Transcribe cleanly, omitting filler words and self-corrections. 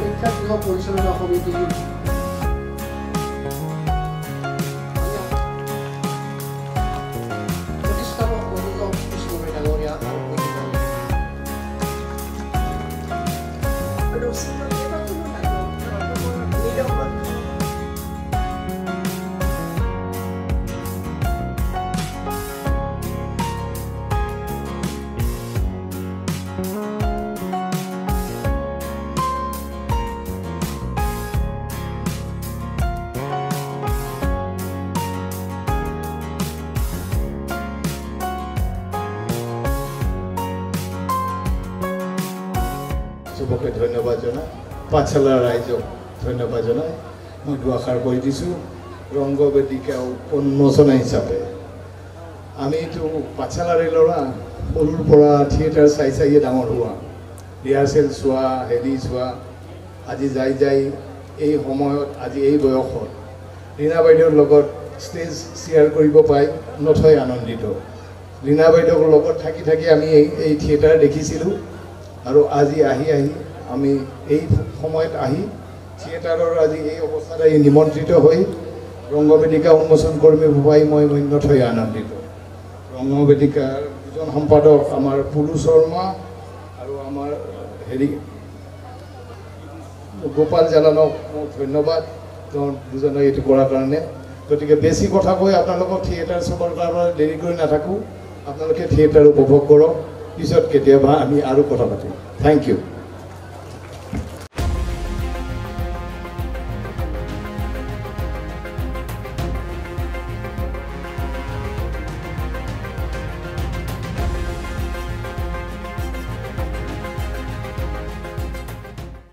প্ৰেক্ষাগৃহ পৰিচালনা সমিতিৰ প্ৰতিষ্ঠাপক অনুপম কৃষ্ণমে ডাঙৰীয়া চবকে ধন্যবাদ জনাই পাঠশালাৰ ৰাইজক ধন্যবাদ জনাই মই দুআষাৰ কৈ দিছোঁ ৰংগবেদিকা উন্মোচনা হিচাপে আমিতো পাঠশালাৰে ল'ৰা সৰুৰ পৰা থিয়েটাৰ চাই ডাঙৰ হোৱা ৰিহাৰ্চেল চোৱা হেৰি চোৱা আজি যাই এই সময়ত আজি এই বয়সত ৰীণা বাইদেউৰ লগত ষ্টেজ শ্বেয়াৰ কৰিব পাই নথৈ আনন্দিত ৰীণা বাইদেউৰ লগত থাকি আমি এই থিয়েটাৰ দেখিছিলোঁ আৰু আজি আহি আমি এই সময়ত আহি থিয়েটাৰৰ আজি এই অৱস্থাত নিমন্ত্ৰিত হৈ ৰংগবেদিকা উন্মোচন কৰ্মী পাই মই নথৈ আনন্দিত ৰংগবেদিকাৰ দুজন সম্পাদক আমাৰ পুলু শৰ্মা আৰু আমাৰ হেৰি গোপাল জালানক মোৰ ধন্যবাদ তেওঁ দুজনে এইটো কৰাৰ কাৰণে গতিকে বেছি কথা কৈ আপোনালোকক থিয়েটাৰ চাবৰ কাৰণে দেৰি কৰি নাথাকোঁ আপোনালোকে থিয়েটাৰ উপভোগ কৰক পিছত কেতিয়াবা আমি আৰু কথা পাতিম থেংক ইউ